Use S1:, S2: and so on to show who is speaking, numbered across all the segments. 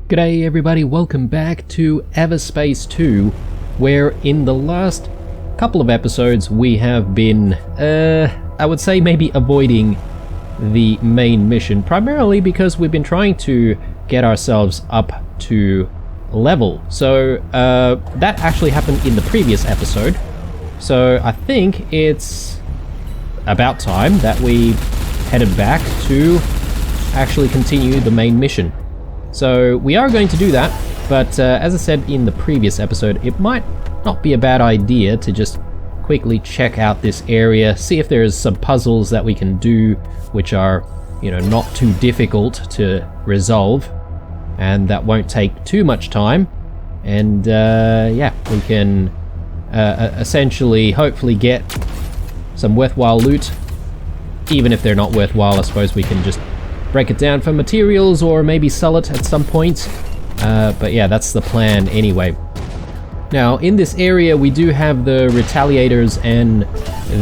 S1: G'day everybody, welcome back to Everspace 2, where in the last couple of episodes we have been, I would say maybe avoiding the main mission, primarily because we've been trying to get ourselves up to level. So that actually happened in the previous episode, so I think it's about time that we headed back to actually continue the main mission. So we are going to do that, but as I said in the previous episode, it might not be a bad idea to just quickly check out this area, see if there's some puzzles that we can do which are, you know, not too difficult to resolve and that won't take too much time, and yeah, we can essentially hopefully get some worthwhile loot. Even if they're not worthwhile, I suppose we can just break it down for materials or maybe sell it at some point. But yeah, that's the plan anyway. Now, in this area we do have the Retaliators and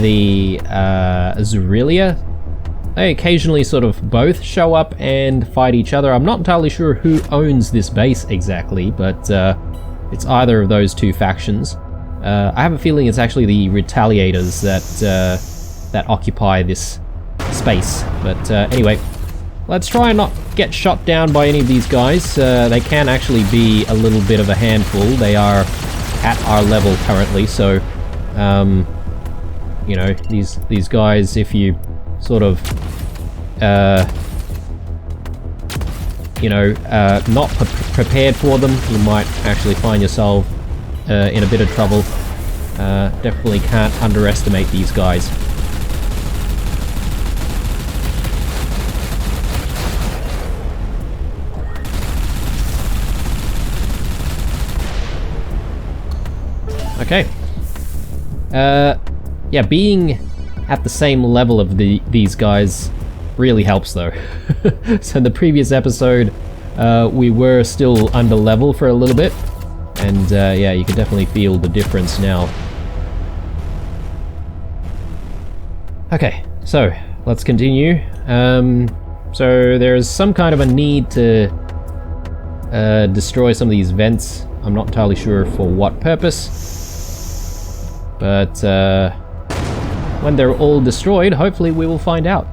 S1: the Zurilia. They occasionally sort of both show up and fight each other. I'm not entirely sure who owns this base exactly, but it's either of those two factions. I have a feeling it's actually the Retaliators that occupy this space. But anyway, let's try and not get shot down by any of these guys. They can actually be a little bit of a handful. They are at our level currently, so you know, these guys, if you sort of you know, not prepared for them, you might actually find yourself in a bit of trouble. Definitely can't underestimate these guys. Okay. Yeah, being at the same level of these guys really helps though. So in the previous episode, we were still under level for a little bit, and yeah, you can definitely feel the difference now. Okay, so let's continue. So there's some kind of a need to destroy some of these vents. I'm not entirely sure for what purpose. But when they're all destroyed, hopefully we will find out.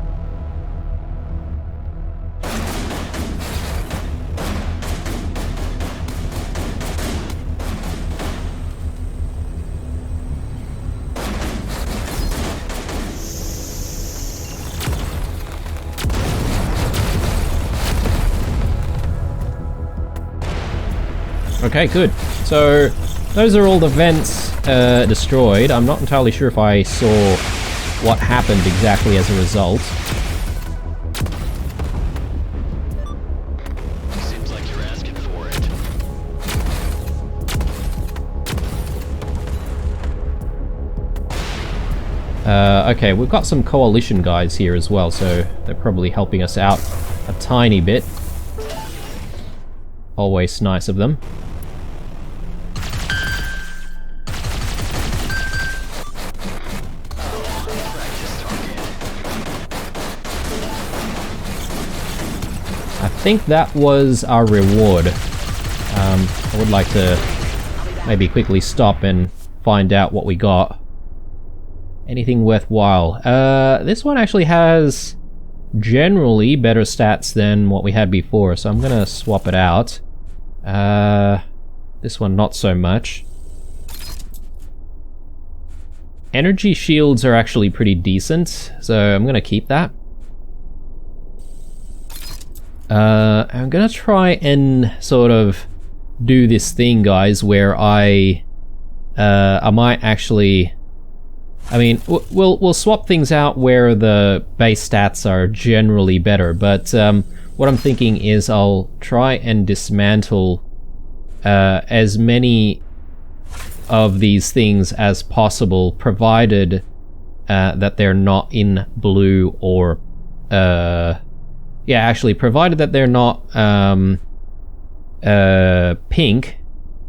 S1: Okay, good. So those are all the vents destroyed. I'm not entirely sure if I saw what happened exactly as a result.
S2: Seems like you're asking for it.
S1: Okay, we've got some coalition guys here as well, so they're probably helping us out a tiny bit. Always nice of them. I think that was our reward. I would like to maybe quickly stop and find out what we got. Anything worthwhile? This one actually has generally better stats than what we had before, so I'm gonna swap it out. This one not so much. Energy shields are actually pretty decent, so I'm gonna keep that. I'm gonna try and sort of do this thing, guys, where I might actually, I mean, we'll swap things out where the base stats are generally better, but what I'm thinking is I'll try and dismantle as many of these things as possible, provided that they're not in blue or yeah, actually, provided that they're not pink,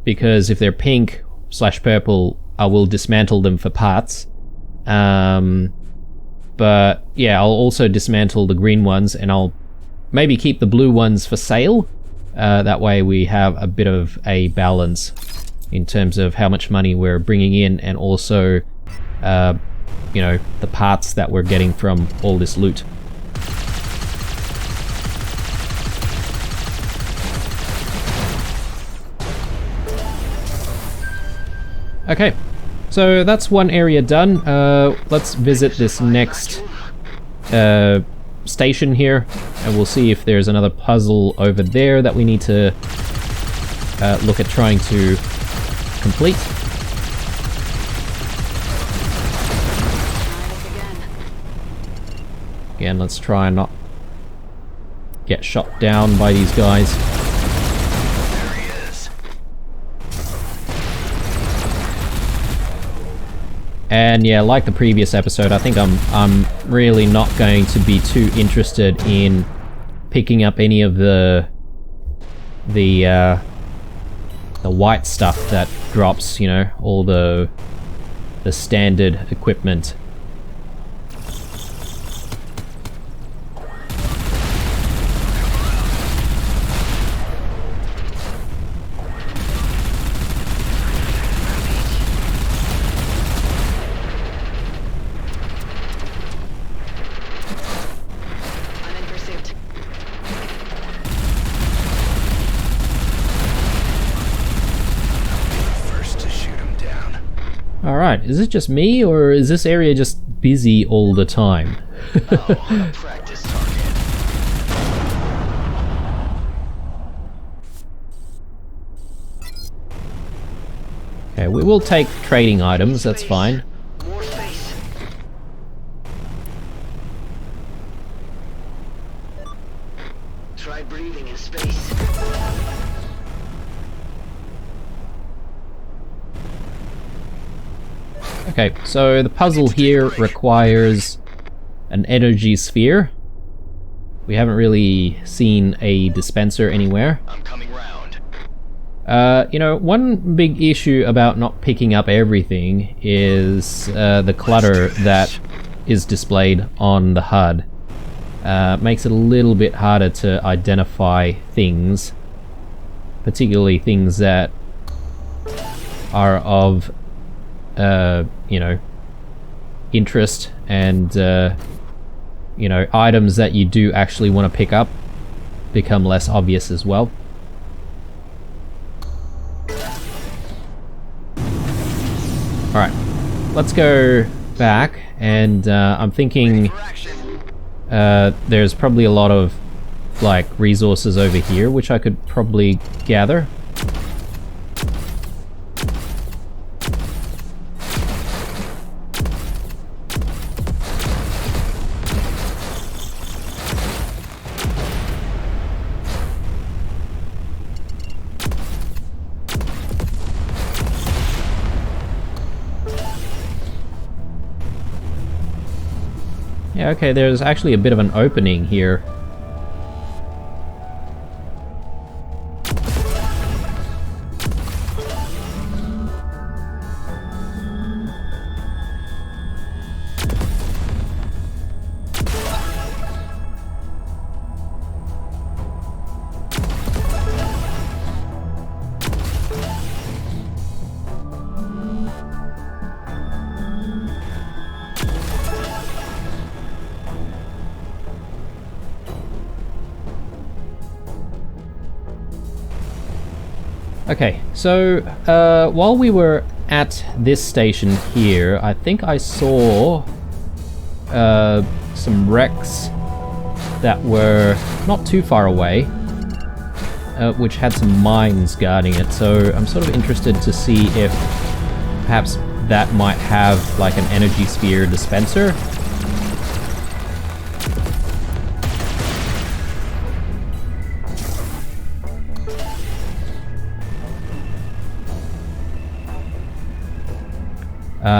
S1: because if they're pink / purple, I will dismantle them for parts. But yeah, I'll also dismantle the green ones, and I'll maybe keep the blue ones for sale. That way we have a bit of a balance in terms of how much money we're bringing in, and also, you know, the parts that we're getting from all this loot. Okay, so that's one area done. Let's visit this next station here, and we'll see if there's another puzzle over there that we need to look at trying to complete. Again, let's try and not get shot down by these guys.
S2: There he is.
S1: And yeah, like the previous episode, I think I'm really not going to be too interested in picking up any of the white stuff that drops, you know, all the standard equipment. Alright, is it just me, or is this area just busy all the time?
S2: Oh, a practice target.
S1: Okay, we will take trading items, that's fine.
S2: More space. Try breathing in space.
S1: Okay, so the puzzle here requires an energy sphere. We haven't really seen a dispenser anywhere.
S2: I'm coming round.
S1: You know, one big issue about not picking up everything is the clutter that is displayed on the HUD. Makes it a little bit harder to identify things, particularly things that are of you know, interest, and you know, items that you do actually want to pick up become less obvious as well. Alright, let's go back, and I'm thinking there's probably a lot of like resources over here which I could probably gather. Yeah, okay, there's actually a bit of an opening here. Okay, so while we were at this station here, I think I saw some wrecks that were not too far away, which had some mines guarding it, so I'm sort of interested to see if perhaps that might have like an energy sphere dispenser.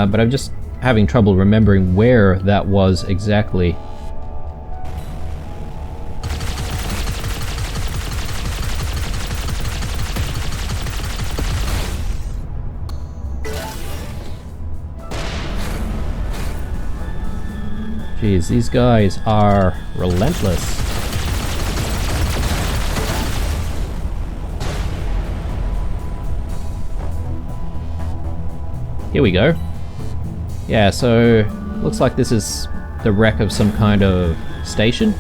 S1: But I'm just having trouble remembering where that was exactly. Jeez, these guys are relentless. Here we go. Yeah, so looks like this is the wreck of some kind of station.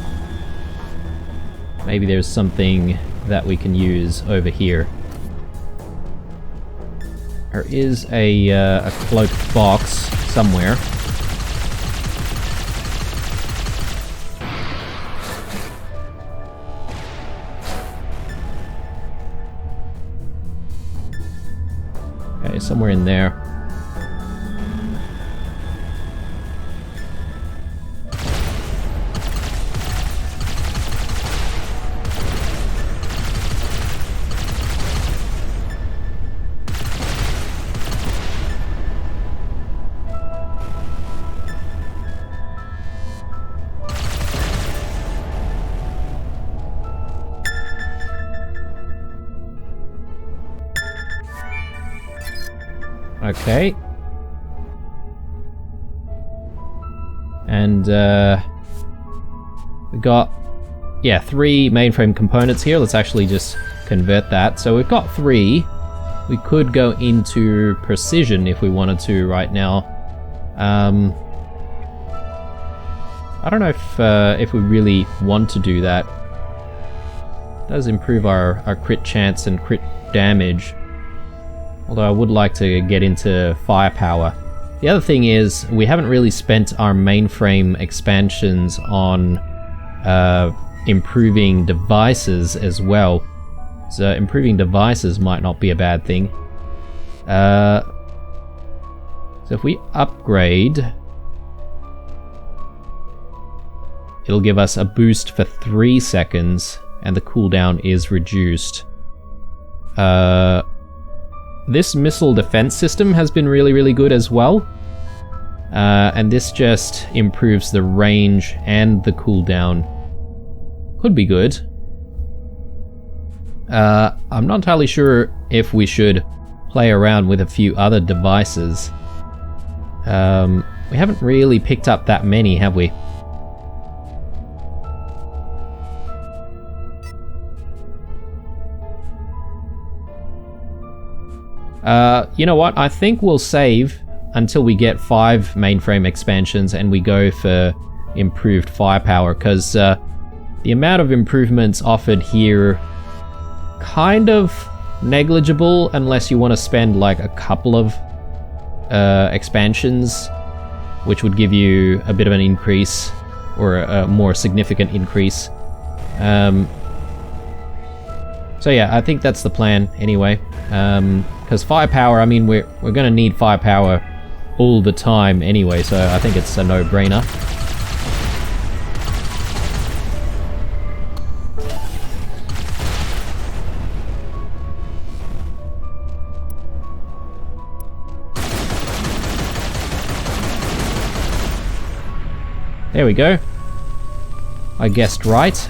S1: Maybe there's something that we can use over here. There is a cloaked box somewhere. Okay, somewhere in there. Okay. And we got, yeah, 3 mainframe components here. Let's actually just convert that. So we've got 3. We could go into precision if we wanted to right now. I don't know if we really want to do that. It does improve our crit chance and crit damage. Although I would like to get into firepower. The other thing is, we haven't really spent our mainframe expansions on improving devices as well. So improving devices might not be a bad thing. So if we upgrade, it'll give us a boost for 3 seconds, and the cooldown is reduced. This missile defense system has been really, really good as well. And this just improves the range and the cooldown. Could be good. I'm not entirely sure if we should play around with a few other devices. We haven't really picked up that many, have we? You know what? I think we'll save until we get 5 mainframe expansions and we go for improved firepower, because the amount of improvements offered here kind of negligible unless you want to spend like a couple of expansions, which would give you a bit of an increase, or a more significant increase. So yeah, I think that's the plan anyway. Because firepower, I mean, we're going to need firepower all the time anyway, so I think it's a no-brainer. There we go. I guessed right.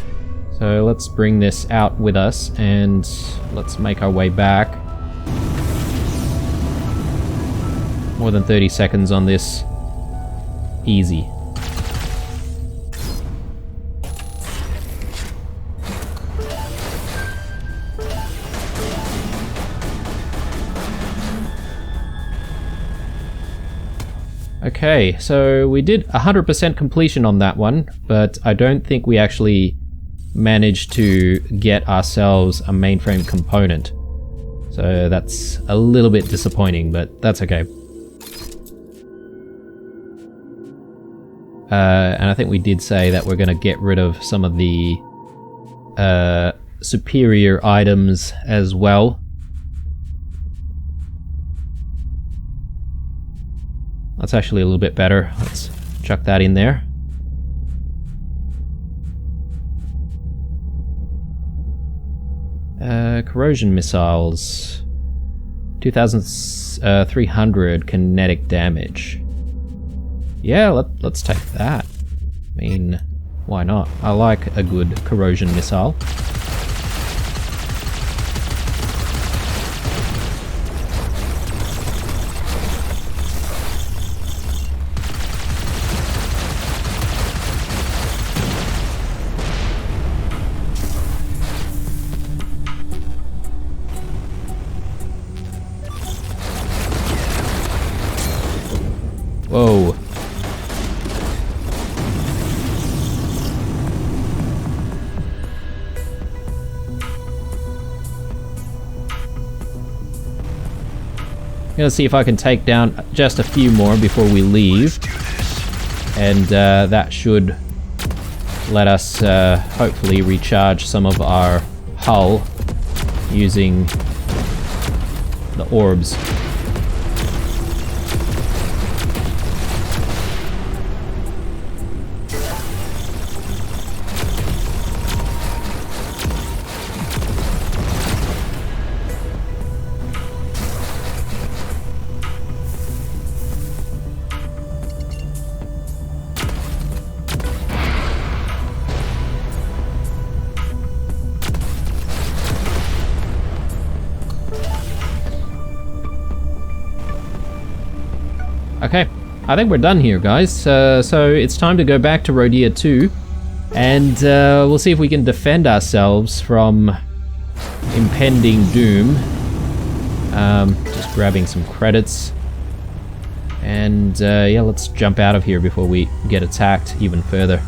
S1: So let's bring this out with us and let's make our way back. More than 30 seconds on this. Easy. Okay, so we did 100% completion on that one, but I don't think we actually managed to get ourselves a mainframe component. So that's a little bit disappointing, but that's okay. And I think we did say that we're going to get rid of some of the superior items as well. That's actually a little bit better. Let's chuck that in there. Corrosion missiles. 2,300 kinetic damage. Yeah, let's take that. I mean, why not? I like a good corrosion missile. Whoa. Gonna see if I can take down just a few more before we leave. And that should let us hopefully recharge some of our hull using the orbs. Okay, I think we're done here, guys. So it's time to go back to Rodea 2, and we'll see if we can defend ourselves from impending doom. Just grabbing some credits. And yeah, let's jump out of here before we get attacked even further.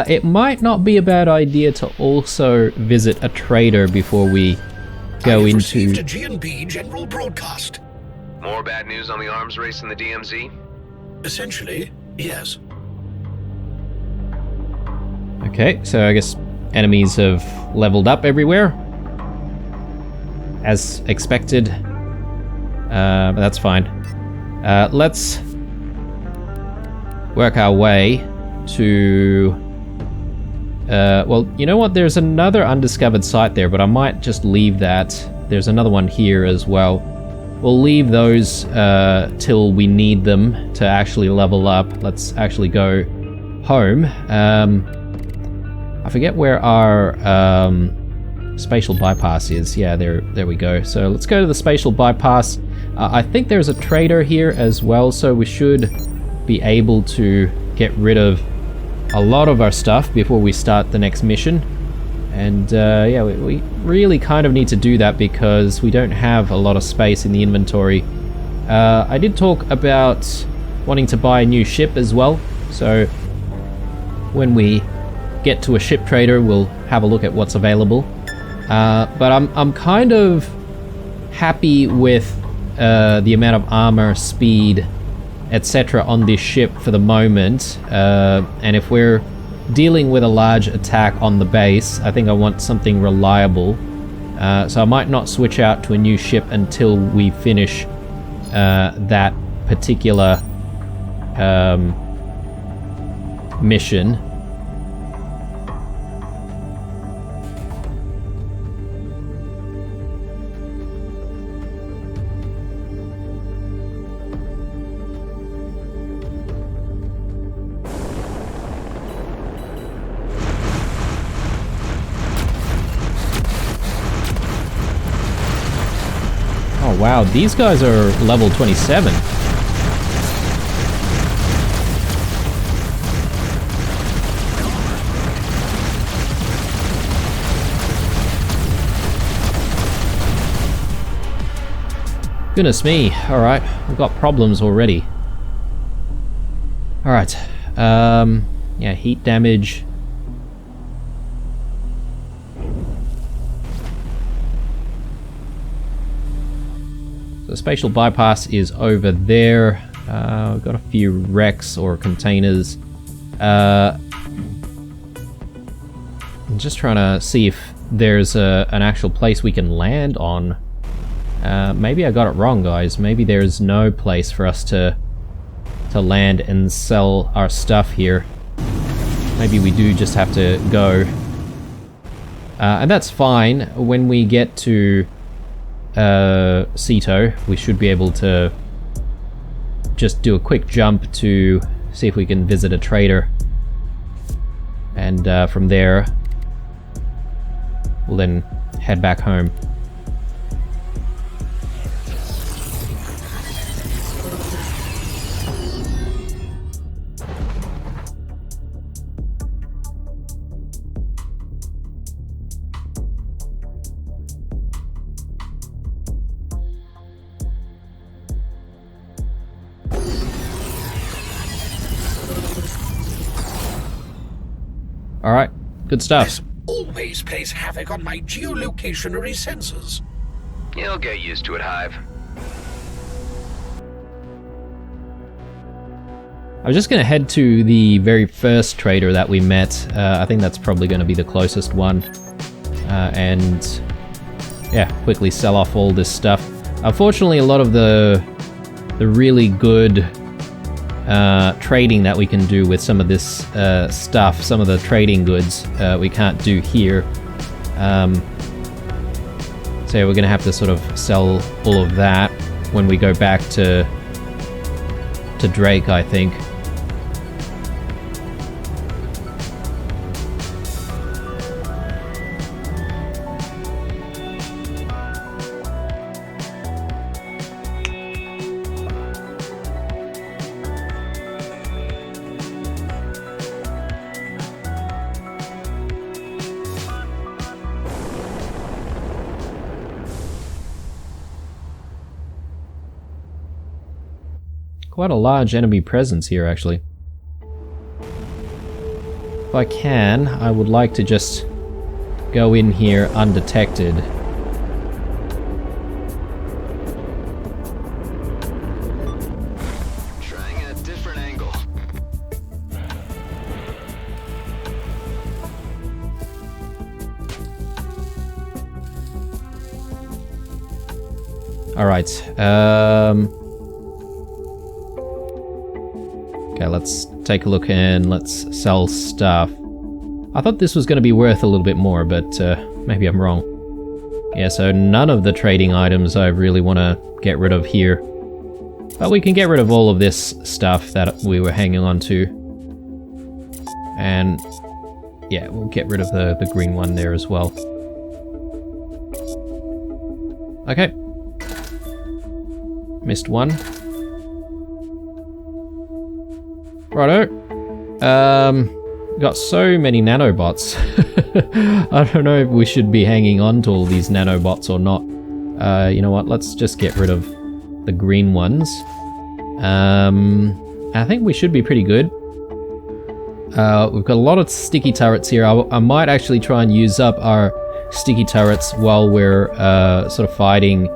S1: It might not be a bad idea to also visit a trader before we go into...
S3: received a G&B general broadcast.
S2: More bad news on the arms race in the DMZ?
S3: Essentially, yes.
S1: Okay, so I guess enemies have leveled up everywhere, as expected. But that's fine. Let's work our way to... well, you know what? There's another undiscovered site there, but I might just leave that. There's another one here as well. We'll leave those till we need them to actually level up. Let's actually go home. I forget where our spatial bypass is. Yeah, there we go. So let's go to the spatial bypass. I think there's a trader here as well, so we should be able to get rid of a lot of our stuff before we start the next mission. And yeah, we really kind of need to do that because we don't have a lot of space in the inventory. I did talk about wanting to buy a new ship as well, so when we get to a ship trader we'll have a look at what's available. But I'm kind of happy with the amount of armor, speed, etc. on this ship for the moment, and if we're dealing with a large attack on the base, I think I want something reliable, so I might not switch out to a new ship until we finish that particular mission. Oh wow, these guys are level 27. Goodness me, alright, we've got problems already. Alright, yeah, heat damage. The spatial bypass is over there. We've got a few wrecks or containers. I'm just trying to see if there's an actual place we can land on. Maybe I got it wrong, guys. Maybe there's no place for us to land and sell our stuff here. Maybe we do just have to go. And that's fine. When we get to Ceto, we should be able to just do a quick jump to see if we can visit a trader, and from there we'll then head back home. Alright, good stuff.
S3: This always plays havoc on my geolocationary sensors.
S2: You'll get used to it, Hive.
S1: I was just going to head to the very first trader that we met. I think that's probably going to be the closest one. And yeah, quickly sell off all this stuff. Unfortunately, a lot of the really good trading that we can do with some of this stuff, some of the trading goods, we can't do here. So we're going to have to sort of sell all of that when we go back to Drake, I think. Quite a large enemy presence here, actually. If I can, I would like to just go in here undetected.
S2: Trying a different angle.
S1: Alright, okay, let's take a look and let's sell stuff. I thought this was going to be worth a little bit more, but maybe I'm wrong. Yeah, so none of the trading items I really want to get rid of here. But we can get rid of all of this stuff that we were hanging on to. And yeah, we'll get rid of the green one there as well. Okay. Missed one. Righto. Got so many nanobots. I don't know if we should be hanging on to all these nanobots or not. You know what? Let's just get rid of the green ones. I think we should be pretty good. We've got a lot of sticky turrets here. I might actually try and use up our sticky turrets while we're sort of fighting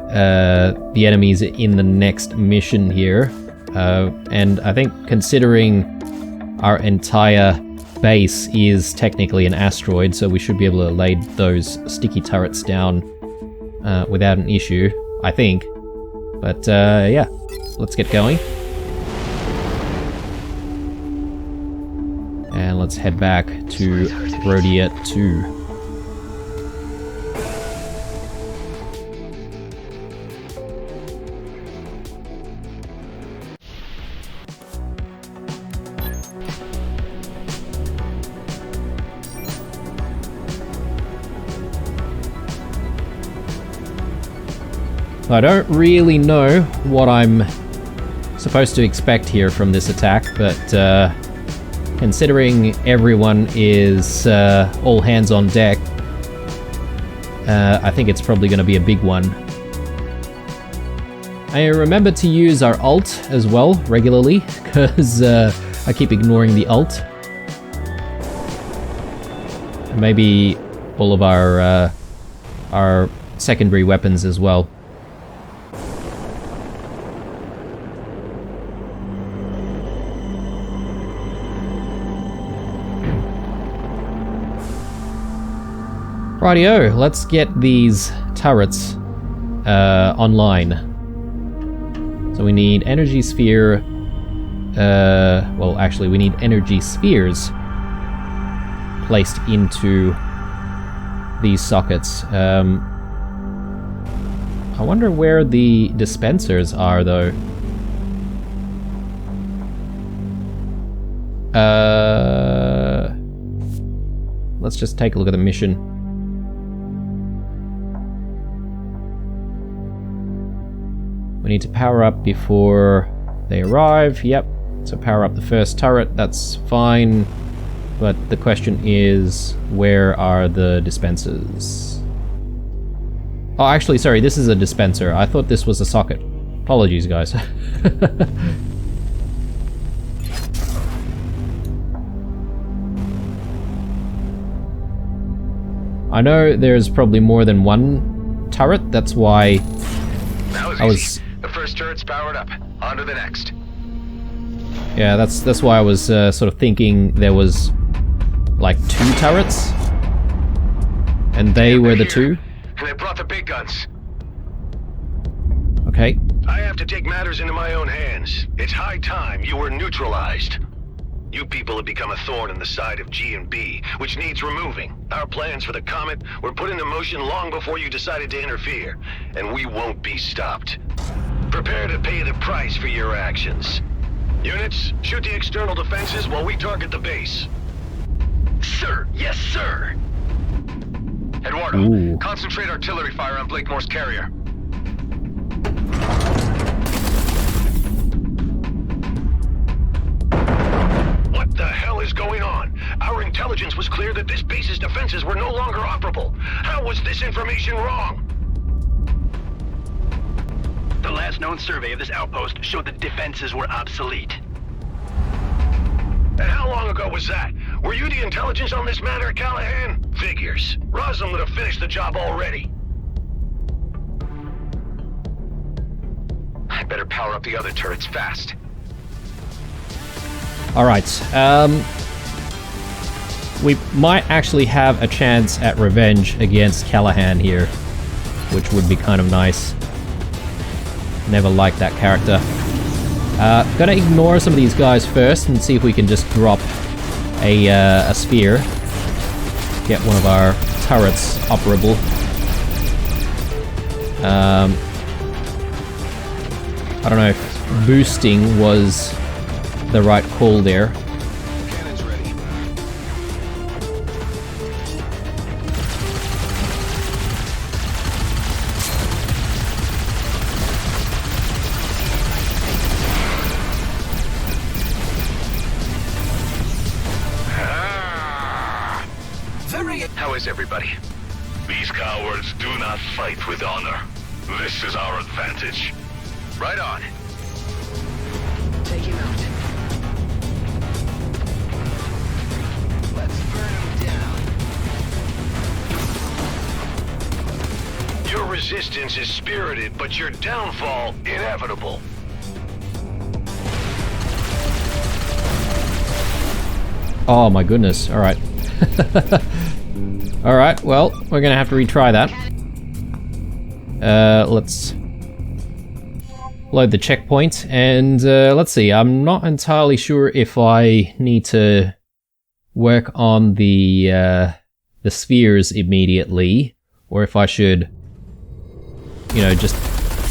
S1: the enemies in the next mission here. And I think considering our entire base is technically an asteroid, so we should be able to lay those sticky turrets down without an issue, I think. But yeah, let's get going. And let's head back to Rhodia 2. I don't really know what I'm supposed to expect here from this attack, but considering everyone is all hands on deck, I think it's probably going to be a big one. I remember to use our ult as well regularly, because I keep ignoring the ult. And maybe all of our secondary weapons as well. Rightio, let's get these turrets online. So we need energy sphere. Well, actually, we need energy spheres placed into these sockets. I wonder where the dispensers are, though. Let's just take a look at the mission. We need to power up before they arrive. Yep. So power up the first turret. That's fine. But the question is, where are the dispensers? Oh, actually, sorry. This is a dispenser. I thought this was a socket. Apologies, guys. I know there's probably more than one turret, that's why
S2: That was easy. The first turret's powered up. On to the next.
S1: Yeah, that's why I was sort of thinking there was like 2 turrets, and they were the 2.
S2: And they brought the big guns.
S1: Okay.
S4: I have to take matters into my own hands. It's high time you were neutralized. You people have become a thorn in the side of G&B, which needs removing. Our plans for the Comet were put into motion long before you decided to interfere, and we won't be stopped. Prepare to pay the price for your actions. Units, shoot the external defenses while we target the base.
S2: Sir, yes, sir. Eduardo,
S1: Ooh.
S2: concentrate artillery fire on Blakemore's carrier.
S4: What the hell is going on? Our intelligence was clear that this base's defenses were no longer operable. How was this information wrong?
S5: The last known survey of this outpost showed the defenses were obsolete.
S4: And how long ago was that? Were you the intelligence on this matter, Callahan? Figures. Roslin would have finished the job already.
S2: I better power up the other turrets fast.
S1: Alright, we might actually have a chance at revenge against Callahan here, which would be kind of nice. Never liked that character. Gonna ignore some of these guys first and see if we can just drop a sphere. Get one of our turrets operable. I don't know if boosting was the right call there.
S2: Cannon's ready. How is everybody?
S4: These cowards do not fight with honor. This is our advantage.
S2: Right on.
S5: Take him out.
S2: Let's burn him down.
S4: Your resistance is spirited, but your downfall inevitable.
S1: Oh my goodness, alright. Alright, well, we're gonna have to retry that. Let's load the checkpoint, and let's see, I'm not entirely sure if I need to work on the spheres immediately, or if I should, you know, just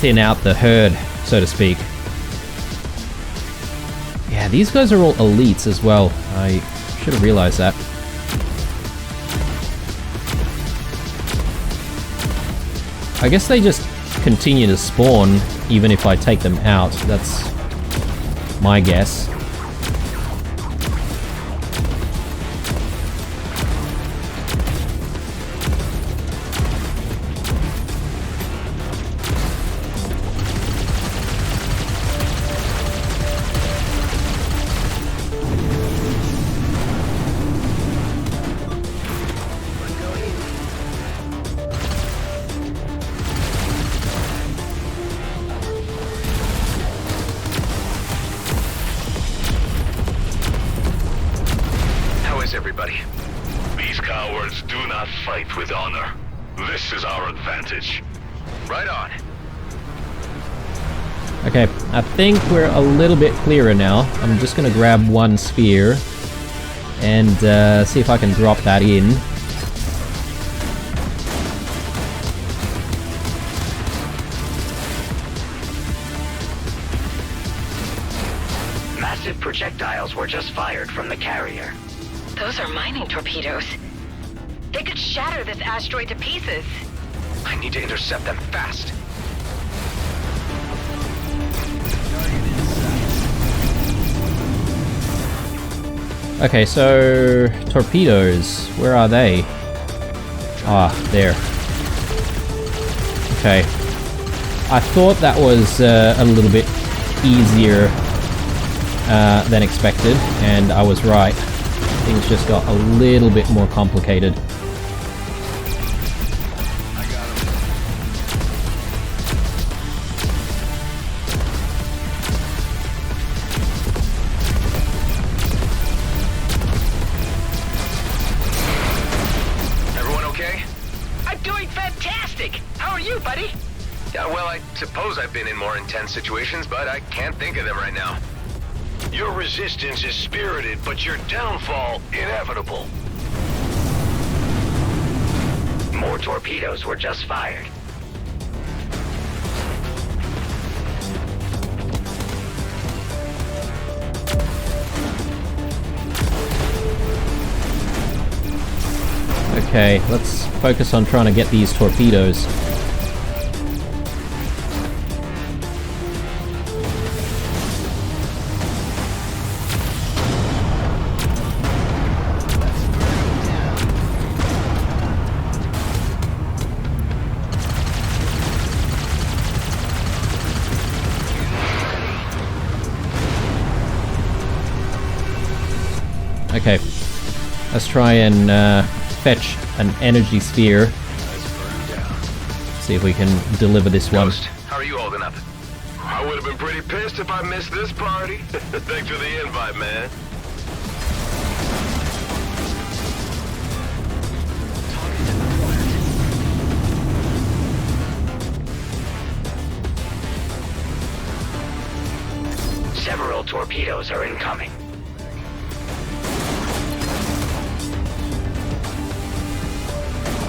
S1: thin out the herd, so to speak. Yeah, these guys are all elites as well. I should have realized that. I guess they just continue to spawn even if I take them out. That's my guess.
S2: Everybody.
S4: These cowards do not fight with honor. This is our advantage.
S2: Right on.
S1: Okay, I think we're a little bit clearer now. I'm just gonna grab one sphere and see if I can drop that in.
S5: Massive projectiles were just fired from the carrier.
S6: Those are mining torpedoes. They could shatter this asteroid to pieces.
S2: I need to intercept them fast.
S1: Okay, so torpedoes, where are they? Ah, there. Okay. I thought that was a little bit easier than expected, and I was right. Things just got a little bit more complicated.
S2: suppose I've been in more intense situations, but I can't think of them right now.
S4: Your resistance is spirited, but your downfall inevitable.
S5: More torpedoes were just fired.
S1: Okay, let's focus on trying to get these torpedoes. Okay, let's try and fetch an energy sphere. See if we can deliver this one.
S2: Ghost, how are you holding up?
S4: I would have been pretty pissed if I missed this party. Thanks for the invite, man.
S5: Several torpedoes are incoming.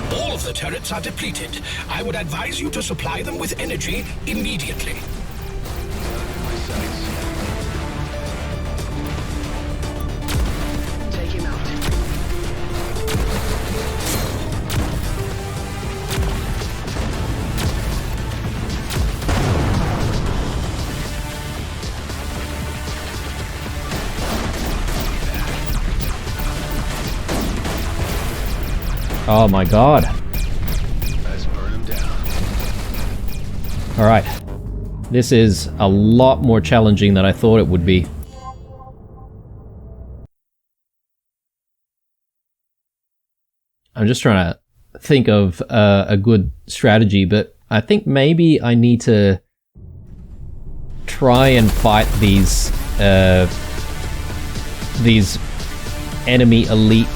S3: All of the turrets are depleted. I would advise you to supply them with energy immediately.
S5: Take him out.
S1: Oh my god.
S4: Let's burn him down.
S1: Alright. This is a lot more challenging than I thought it would be. I'm just trying to think of a good strategy, but I think maybe I need to try and fight these enemy elite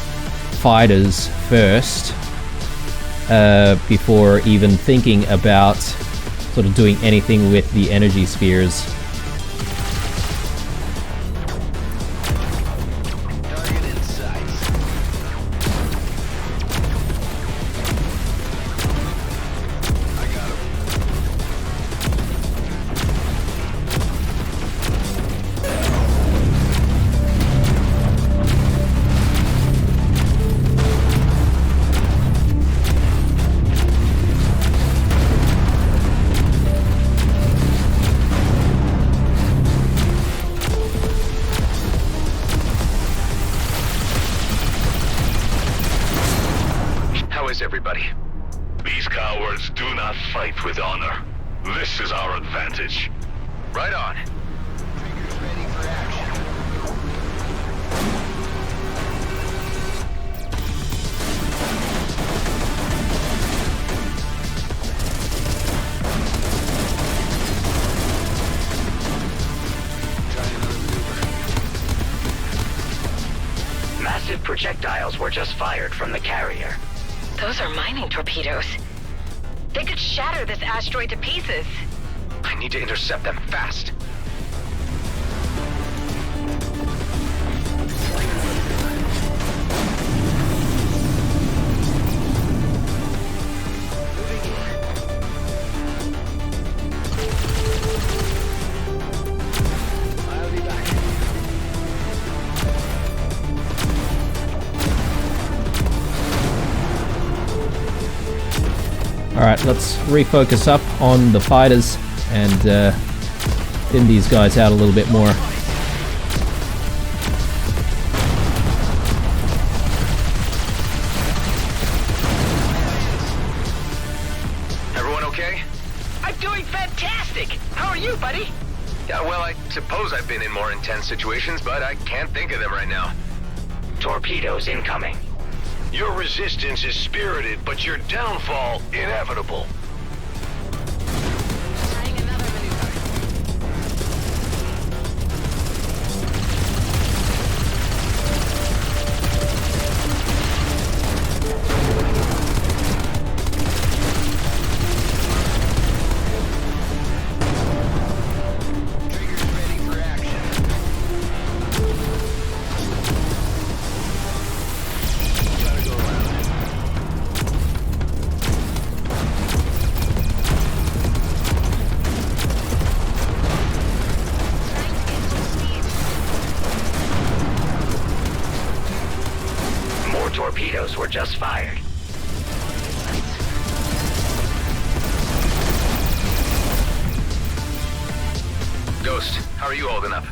S1: fighters first, before even thinking about sort of doing anything with the energy spheres.
S5: Target in sight.
S4: I got him.
S2: Everybody.
S4: These cowards do not fight with honor. This is our advantage.
S2: Right on.
S5: Triggers ready for action. Massive projectiles were just fired from the carrier.
S6: Those are mining torpedoes. They could shatter this asteroid to pieces.
S2: I need to intercept them fast.
S5: I'll be back.
S1: Alright, let's refocus up on the fighters and thin these guys out a little bit more.
S2: Everyone okay?
S5: I'm doing fantastic! How are you, buddy?
S2: Yeah, well, I suppose I've been in more intense situations, but I can't think of them right now.
S5: Torpedoes incoming.
S4: Your resistance is spirited, but your downfall inevitable.
S6: Trying another maneuver.
S5: torpedoes were just fired.
S2: Ghost, how are you holding up?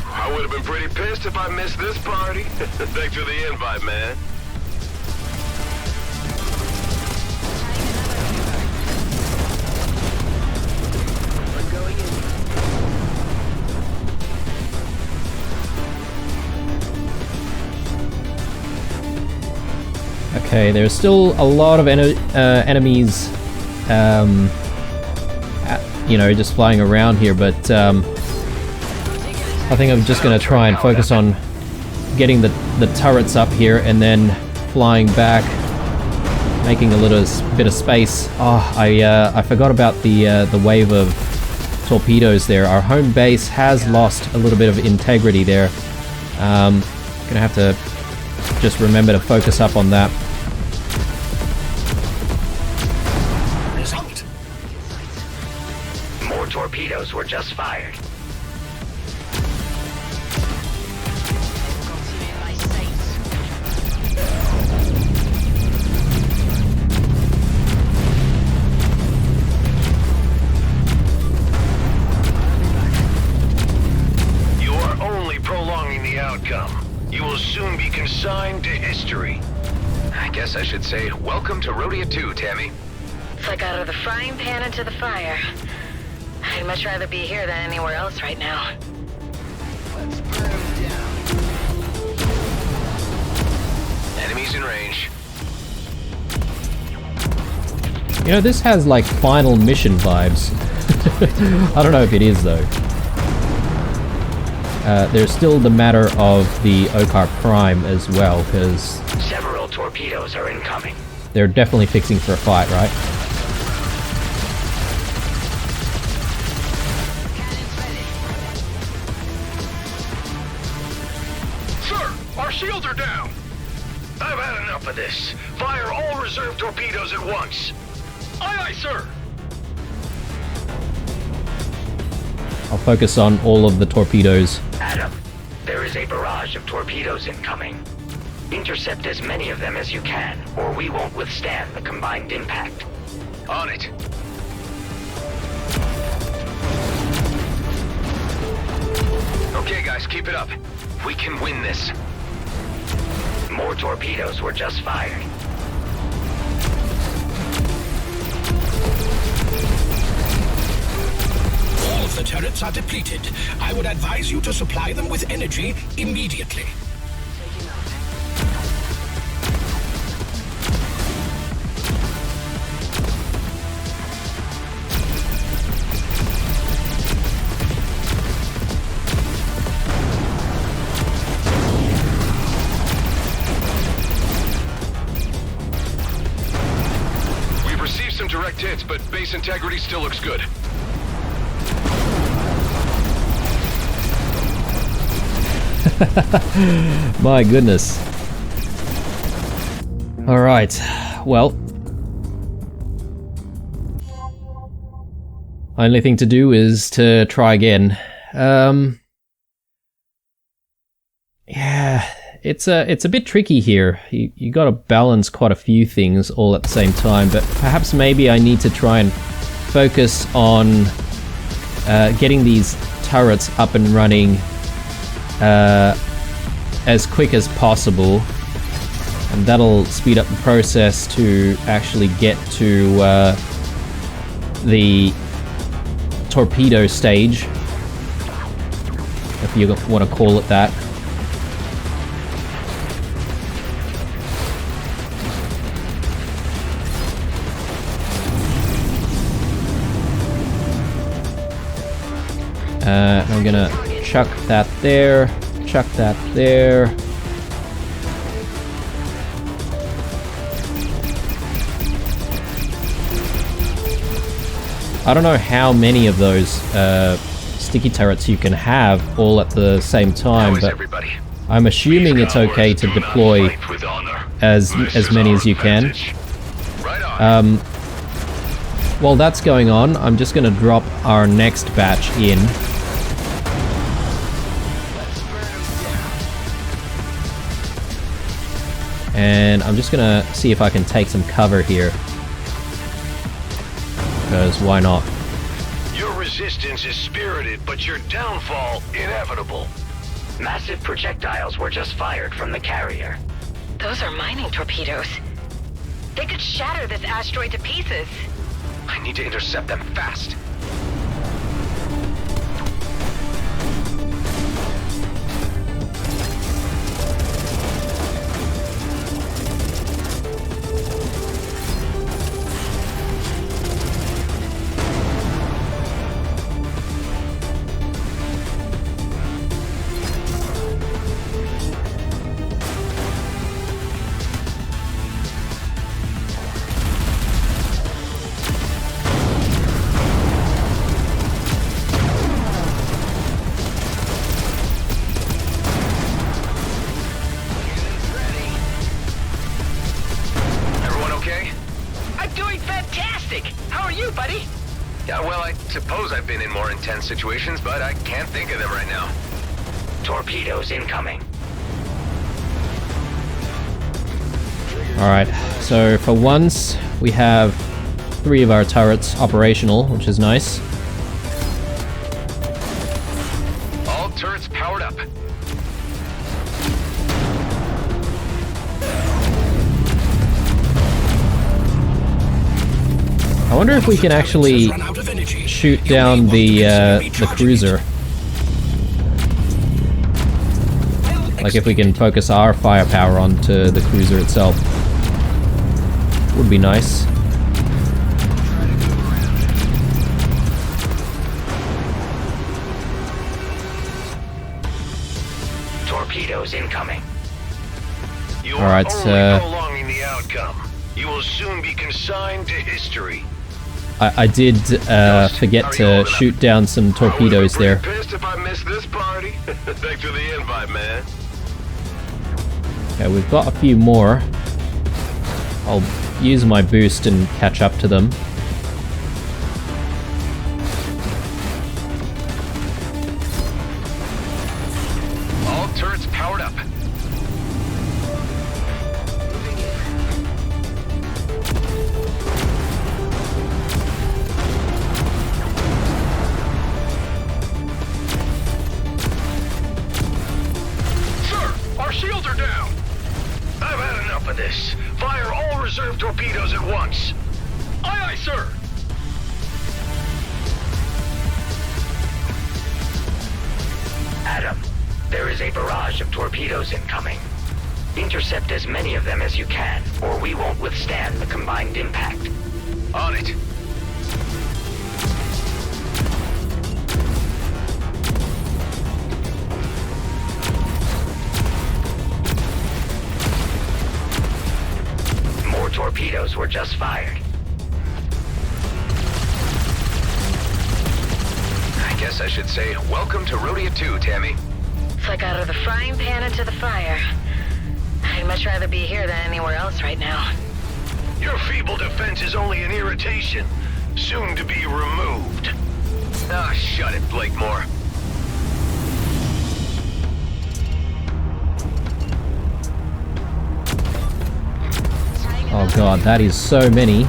S4: I would have been pretty pissed if I missed this party. Thanks for the invite, man.
S1: Okay, there's still a lot of enemies, you know, just flying around here, but I think I'm just gonna try and focus on getting the turrets up here and then flying back, making a little bit of space. Oh, I forgot about the wave of torpedoes there. Our home base has lost a little bit of integrity there. Gonna have to just remember to focus up on that.
S5: Result. More torpedoes were just fired.
S4: You are only prolonging the outcome. You will soon be consigned to history.
S2: I guess I should say, welcome to Rodeo 2, Tammy.
S6: It's like out of the frying pan into the fire. I'd much rather be here than anywhere else right now.
S2: Enemies in range.
S1: You know, this has like final mission vibes. I don't know if it is though. There's still the matter of the Okar Prime as well, because
S5: Several torpedoes are incoming.
S1: they're definitely fixing for a fight, right?
S4: Sir, our shields are down. I've had enough of this. Fire all reserve torpedoes at once. Aye, aye, sir.
S1: I'll focus on all of the torpedoes.
S5: Adam, there is a barrage of torpedoes incoming. Intercept as many of them as you can, or we won't withstand the combined impact.
S2: On it. Okay, guys, keep it up. We can win this.
S5: More torpedoes were just fired.
S3: All of the turrets are depleted. I would advise you to supply them with energy immediately.
S2: We've received some direct hits, but base integrity still looks good.
S1: My goodness. Alright, well. Only thing to do is to try again. Yeah, it's a bit tricky here. You gotta balance quite a few things all at the same time, but perhaps maybe I need to try and focus on getting these turrets up and running as quick as possible, and that'll speed up the process to actually get to the torpedo stage, if you want to call it that. I'm gonna chuck that there, chuck that there. I don't know how many of those sticky turrets you can have all at the same time, but I'm assuming it's okay to deploy as many as you can. While that's going on, I'm just gonna drop our next batch in. And I'm just gonna see if I can take some cover here. Because why not?
S4: Your resistance is spirited, but your downfall inevitable.
S5: Massive projectiles were just fired from the carrier.
S6: Those are mining torpedoes. They could shatter this asteroid to pieces.
S2: I need to intercept them fast. Yeah, well, I suppose I've been in more intense situations, but I can't think of them right now.
S5: Torpedoes incoming.
S1: Alright, so for once we have 3 of our turrets operational, which is nice.
S2: All turrets powered up.
S1: I wonder if we can actually shoot down the cruiser. Like if we can focus our firepower onto the cruiser itself. Would be nice.
S5: Torpedoes incoming.
S4: You
S1: All right,
S4: are only prolonging the outcome. You will soon be consigned to history.
S1: I did forget to shoot down some torpedoes there.
S4: Pissed if I missed this party. Thanks for the invite, man.
S1: Okay, we've got a few more. I'll use my boost and catch up to them.
S2: All turrets powered up.
S4: Shields are down! I've had enough of this. Fire all reserve torpedoes at once. Aye, aye, sir!
S5: Adam, there is a barrage of torpedoes incoming. Intercept as many of them as you can, or we won't withstand the combined impact.
S4: On it.
S5: Torpedoes were just fired.
S2: I guess I should say, welcome to Rhodia 2, Tammy.
S6: It's like out of the frying pan into the fire. I'd much rather be here than anywhere else right now.
S4: Your feeble defense is only an irritation, soon to be removed.
S2: Ah, shut it, Blakemore.
S1: Oh god, that is so many.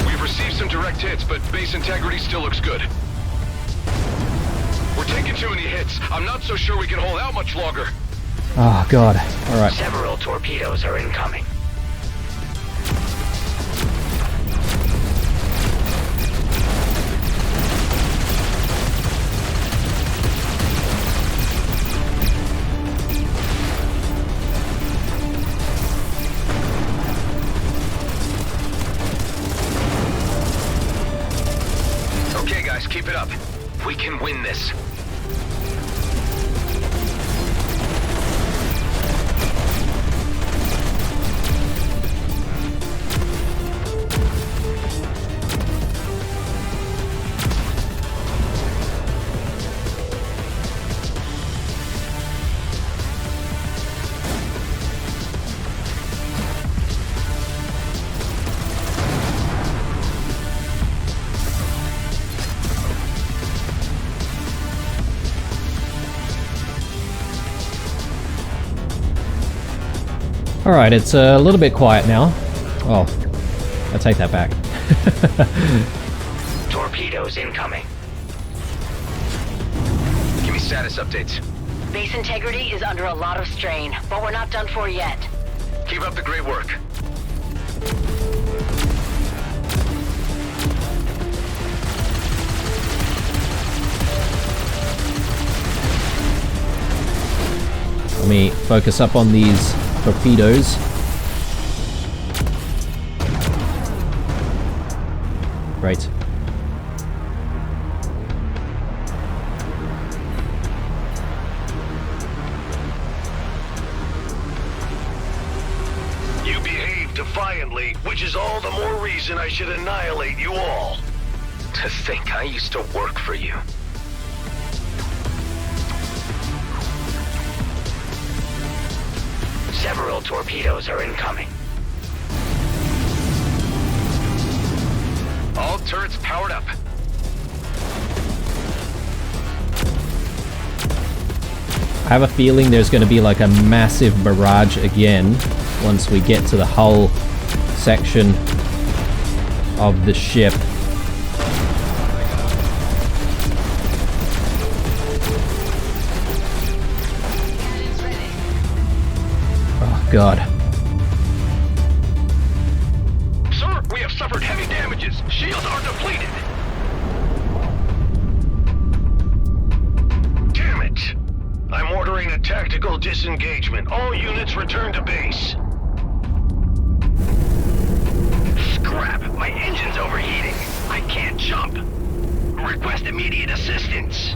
S2: We've received some direct hits, but base integrity still looks good. We're taking too many hits. I'm not so sure we can hold out much longer.
S1: Oh god, alright.
S5: Several torpedoes are incoming.
S2: Keep it up. We can win this.
S1: Alright, it's a little bit quiet now. Oh, I take that back.
S5: Torpedoes incoming.
S2: Give me status updates.
S6: Base integrity is under a lot of strain, but we're not done for yet.
S2: Keep up the great work.
S1: Let me focus up on these torpedoes. Right.
S4: You behave defiantly, which is all the more reason I should annihilate you all.
S2: To think I used to work for you.
S5: Several torpedoes are incoming.
S2: All turrets powered up.
S1: I have a feeling there's going to be like a massive barrage again once we get to the hull section of the ship. Oh God.
S4: Sir, we have suffered heavy damages. Shields are depleted. Damn it. I'm ordering a tactical disengagement. All units return to base. Scrap. My engine's overheating. I can't jump. Request immediate assistance.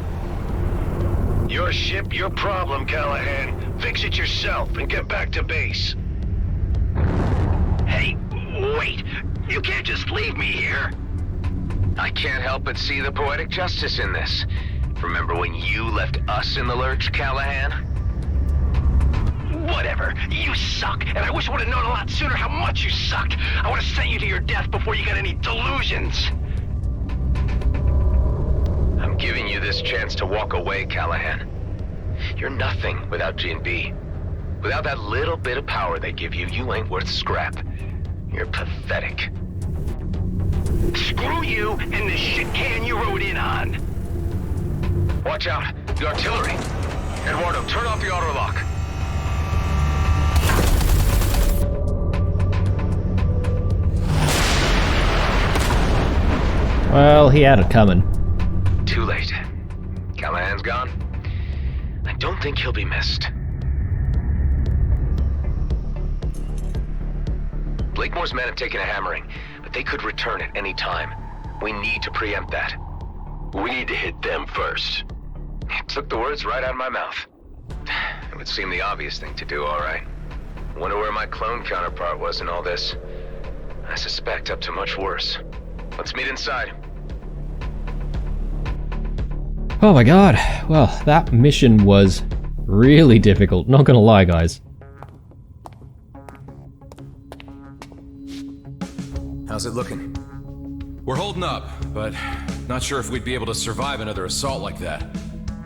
S4: Your ship, your problem, Callahan. Fix it yourself and get back to base. Hey, wait. You can't just leave me here.
S2: I can't help but see the poetic justice in this. Remember when you left us in the lurch, Callahan?
S4: Whatever. You suck, and I wish I would have known a lot sooner how much you sucked. I would have sent you to your death before you got any delusions.
S2: I'm giving you this chance to walk away, Callahan. You're nothing without G&B. Without that little bit of power they give you, you ain't worth scrap. You're pathetic.
S4: Screw you and the shit can you rode in on.
S2: Watch out. The artillery. Eduardo, turn off the auto lock.
S1: Well, he had it coming.
S2: Too late. Callahan's gone. I don't think he'll be missed. Blakemore's men have taken a hammering, but they could return at any time. We need to preempt that.
S4: We need to hit them first.
S2: It took the words right out of my mouth. It would seem the obvious thing to do, all right. Wonder where my clone counterpart was in all this. I suspect up to much worse. Let's meet inside.
S1: Oh my God. Well, that mission was really difficult. Not gonna lie, guys.
S7: How's it looking?
S8: We're holding up, but not sure if we'd be able to survive another assault like that.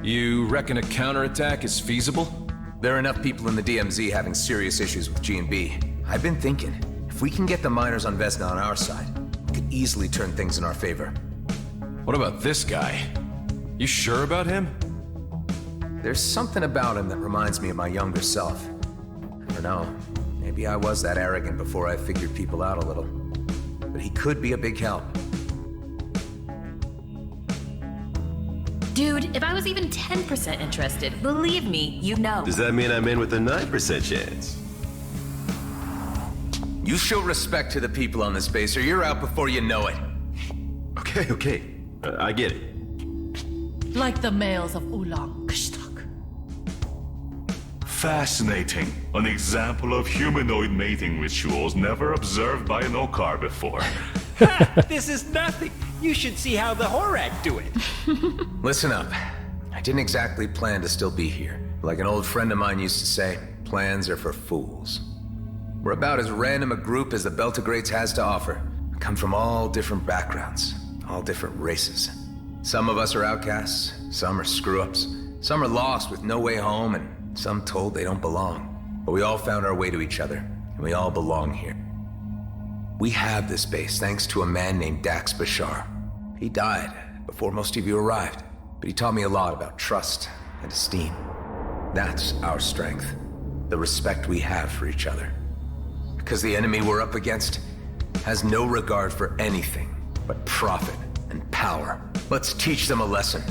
S8: You reckon a counterattack is feasible?
S7: There are enough people in the DMZ having serious issues with G&B. I've been thinking, if we can get the miners on Vesna on our side, we could easily turn things in our favor.
S8: What about this guy? You sure about him?
S7: There's something about him that reminds me of my younger self. I don't know, maybe I was that arrogant before I figured people out a little. But he could be a big help.
S9: Dude, if I was even 10% interested, believe me, you know.
S10: Does that mean I'm in with a 9% chance?
S7: You show respect to the people on this base or you're out before you know it.
S10: Okay. I get it.
S9: Like the males of Ulang Kshtak.
S11: Fascinating. An example of humanoid mating rituals never observed by an Okar before.
S12: This is nothing. You should see how the Horak do it.
S7: Listen up. I didn't exactly plan to still be here. Like an old friend of mine used to say, plans are for fools. We're about as random a group as the Beltagrades has to offer. We come from all different backgrounds, all different races. Some of us are outcasts, some are screw-ups, some are lost with no way home, and some told they don't belong. But we all found our way to each other, and we all belong here. We have this base thanks to a man named Dax Bashar. He died before most of you arrived, but he taught me a lot about trust and esteem. That's our strength, the respect we have for each other. Because the enemy we're up against has no regard for anything but profit and power. Let's teach them a lesson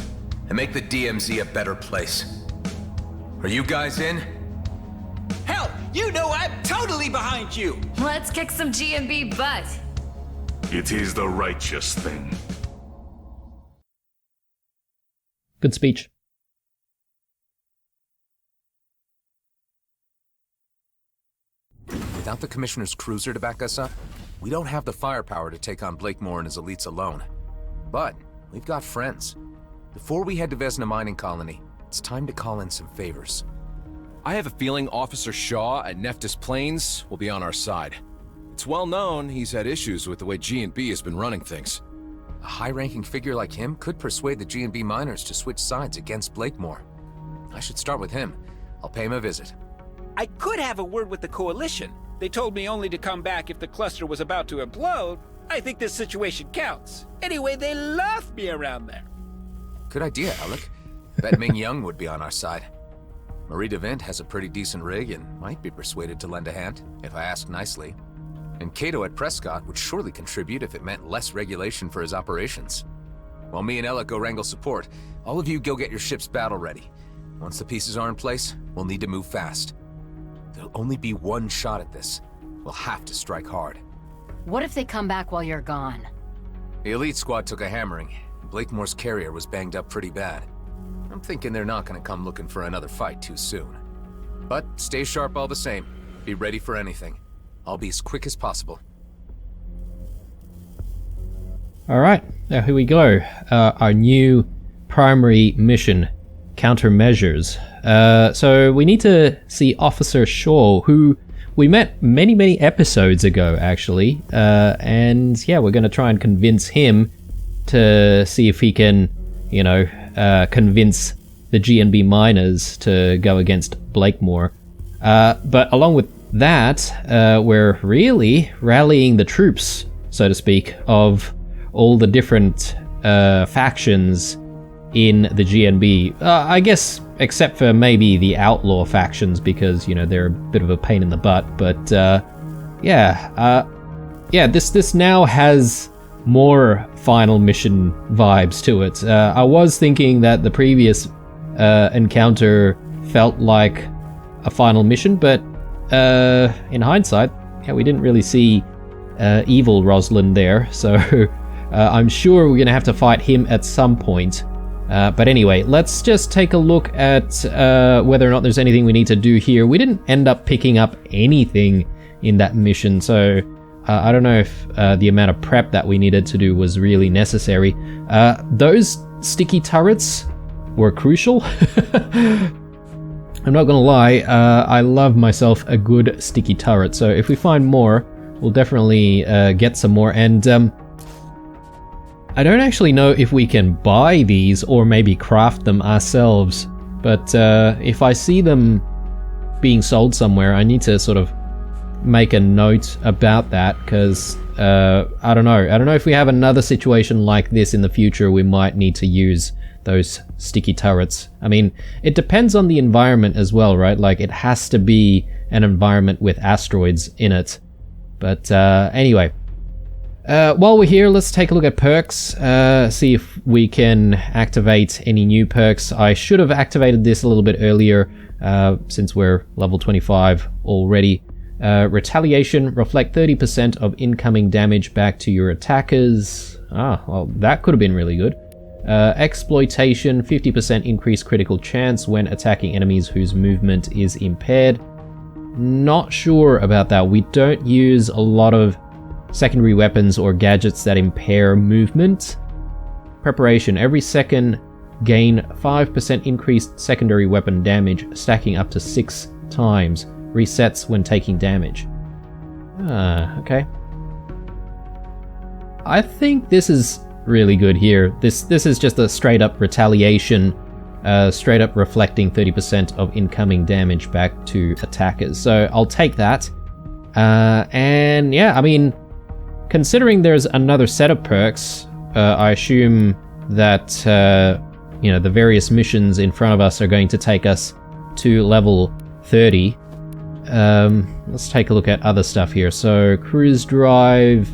S7: and make the DMZ a better place. Are you guys in?
S12: Hell, you know I'm totally behind you!
S9: Let's kick some G&B butt.
S11: It is the righteous thing.
S1: Good speech.
S7: Without the Commissioner's cruiser to back us up, we don't have the firepower to take on Blakemore and his elites alone. But we've got friends. Before we head to Vesna Mining Colony, it's time to call in some favors.
S8: I have a feeling Officer Shaw at Nephthys Plains will be on our side. It's well known he's had issues with the way G&B has been running things.
S7: A high-ranking figure like him could persuade the G&B miners to switch sides against Blakemore. I should start with him. I'll pay him a visit.
S12: I could have a word with the Coalition. They told me only to come back if the cluster was about to implode. I think this situation counts. Anyway, they love me around there.
S7: Good idea, Alec. Bet Ming Young would be on our side. Marie DeVent has a pretty decent rig and might be persuaded to lend a hand, if I ask nicely. And Cato at Prescott would surely contribute if it meant less regulation for his operations. While me and Ella go wrangle support, all of you go get your ships battle ready. Once the pieces are in place, we'll need to move fast. There'll only be one shot at this. We'll have to strike hard.
S13: What if they come back while you're gone?
S7: The elite squad took a hammering. Blakemore's carrier was banged up pretty bad. I'm thinking they're not gonna come looking for another fight too soon. But stay sharp all the same. Be ready for anything. I'll be as quick as possible.
S1: Alright, now here we go. Our new primary mission, countermeasures. So we need to see Officer Shaw, who we met many episodes ago, actually. And yeah, we're going to try and convince him to see if he can, you know, convince the G&B miners to go against Blakemore. But along with that, we're really rallying the troops, so to speak, of all the different factions in the G&B. I guess except for maybe the outlaw factions, because, you know, they're a bit of a pain in the butt. But yeah, this now has more final mission vibes to it. I was thinking that the previous encounter felt like a final mission, but in hindsight, yeah, we didn't really see evil Rosalind there, so I'm sure we're gonna have to fight him at some point. But anyway, let's just take a look at whether or not there's anything we need to do here. We didn't end up picking up anything in that mission, so I don't know if the amount of prep that we needed to do was really necessary. Those sticky turrets were crucial. I'm not gonna lie, I love myself a good sticky turret, so if we find more, we'll definitely get some more. And I don't actually know if we can buy these or maybe craft them ourselves, but if I see them being sold somewhere, I need to sort of make a note about that, because I don't know if we have another situation like this in the future, we might need to use those sticky turrets. I mean, it depends on the environment as well, right? Like, it has to be an environment with asteroids in it. But anyway, while we're here, let's take a look at perks, see if we can activate any new perks. I should have activated this a little bit earlier, since we're level 25 already. Retaliation, reflect 30% of incoming damage back to your attackers. Well, that could have been really good. Exploitation, 50% increased critical chance when attacking enemies whose movement is impaired. Not sure about that. We don't use a lot of secondary weapons or gadgets that impair movement. Preparation, every second gain 5% increased secondary weapon damage, stacking up to 6 times. Resets when taking damage. Okay. I think this is really good here. This is just a straight up retaliation, straight up reflecting 30% of incoming damage back to attackers. So I'll take that. And yeah, I mean, considering there's another set of perks, I assume that, you know, the various missions in front of us are going to take us to level 30. Let's take a look at other stuff here. So, cruise drive,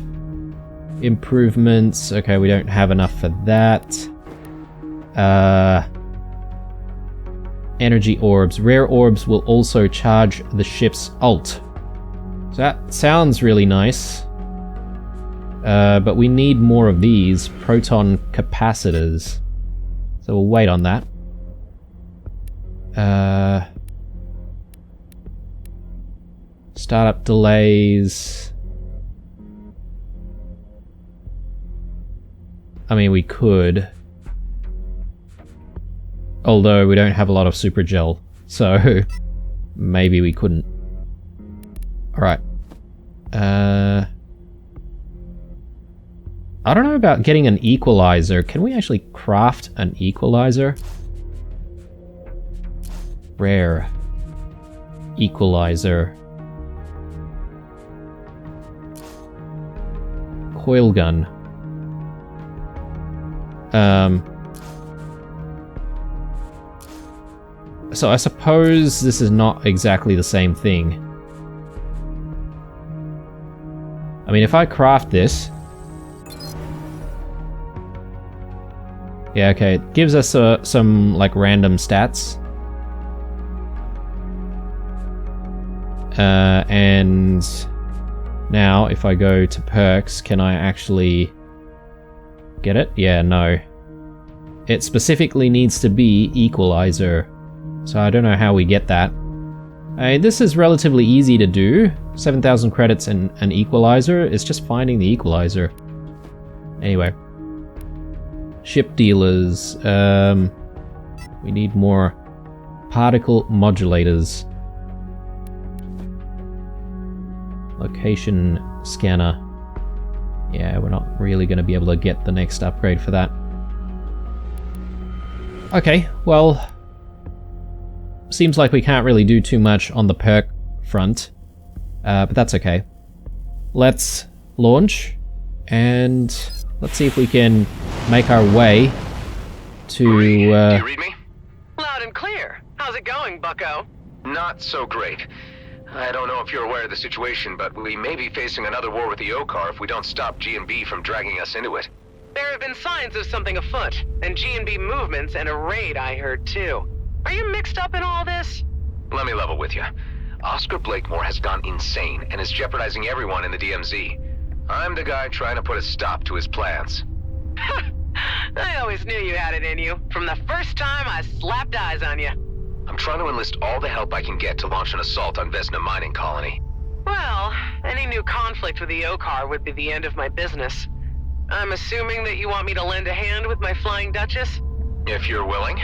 S1: improvements. Okay, we don't have enough for that. Energy orbs. Rare orbs will also charge the ship's ult. So that sounds really nice. But we need more of these proton capacitors. So we'll wait on that. Startup delays. I mean, we could. Although we don't have a lot of super gel, so maybe we couldn't. Alright. I don't know about getting an equalizer. Can we actually craft an equalizer? Rare. Equalizer. Coil gun. So I suppose this is not exactly the same thing. I mean, if I craft this... Yeah, okay, it gives us some, like, random stats. And now, if I go to perks, can I actually get it? Yeah, no. It specifically needs to be equalizer. So I don't know how we get that. This is relatively easy to do. 7,000 credits and an equalizer. It's just finding the equalizer. Anyway. Ship dealers. We need more particle modulators. Location scanner. Yeah, we're not really going to be able to get the next upgrade for that. Okay, well... Seems like we can't really do too much on the perk front, but that's okay. Let's launch, and let's see if we can make our way to...
S2: Do you read me? Loud and clear. How's it going, bucko? Not so great. I don't know if you're aware of the situation, but we may be facing another war with the Okar if we don't stop G&B from dragging us into it. There have been signs of something afoot, and G&B movements and a raid I heard too. Are you mixed up in all this? Let me level with you. Oscar Blakemore has gone insane and is jeopardizing everyone in the DMZ. I'm the guy trying to put a stop to his plans. I always knew you had it in you, from the first time I slapped eyes on you. I'm trying to enlist all the help I can get to launch an assault on Vesna mining colony. Well, any new conflict with the Okar would be the end of my business. I'm assuming that you want me to lend a hand with my Flying Duchess? If you're willing.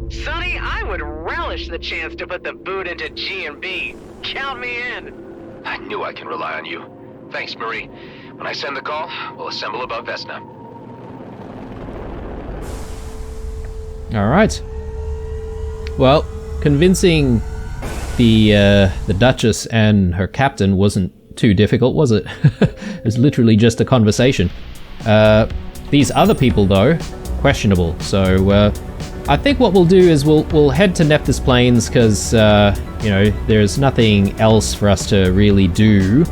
S2: Sonny, I would relish the chance to put the boot into G&B. Count me in. I knew I can rely on you. Thanks, Marie. When I send the call, we'll assemble above Vesna.
S1: Alright. Well, convincing the Duchess and her captain wasn't too difficult, was it? It was literally just a conversation. These other people, though, questionable. So, I think what we'll do is we'll head to Nephthys Plains because, you know, there's nothing else for us to really do.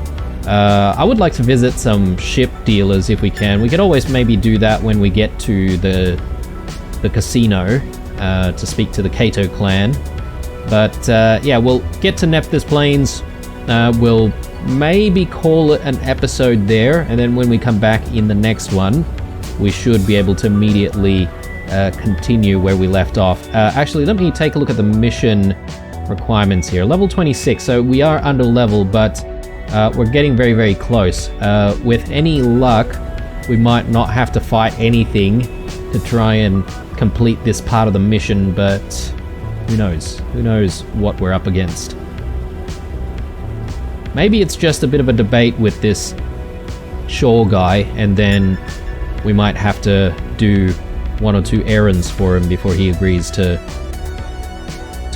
S1: I would like to visit some ship dealers if we can. We could always maybe do that when we get to the casino to speak to the Kato clan. But, yeah, we'll get to Nephthys Plains. We'll maybe call it an episode there, and then when we come back in the next one, we should be able to immediately continue where we left off. Actually, let me take a look at the mission requirements here. Level 26, so we are under level, but we're getting very, very close. With any luck, we might not have to fight anything to try and complete this part of the mission, but who knows? Who knows what we're up against? Maybe it's just a bit of a debate with this Shaw guy, and then we might have to do one or two errands for him before he agrees to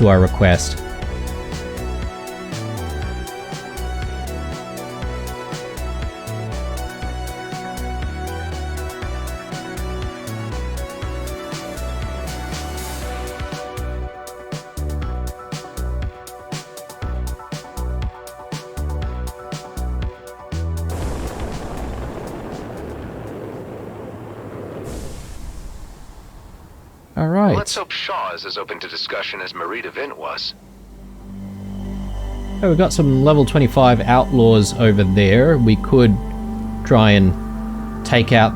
S1: our request. Alright.
S2: Let's hope Shaw is as open to discussion as Marita Vint was.
S1: Oh, we've got some level 25 outlaws over there. We could try and take out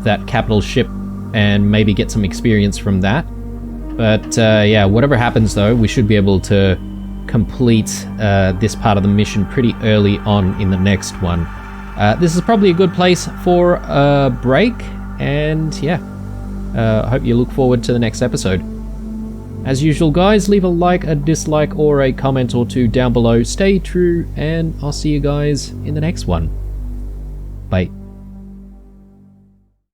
S1: that capital ship and maybe get some experience from that. But yeah, whatever happens though, we should be able to complete this part of the mission pretty early on in the next one. This is probably a good place for a break, and yeah, I hope you look forward to the next episode. As usual guys, leave a like, a dislike, or a comment or two down below. Stay true, and I'll see you guys in the next one. Bye.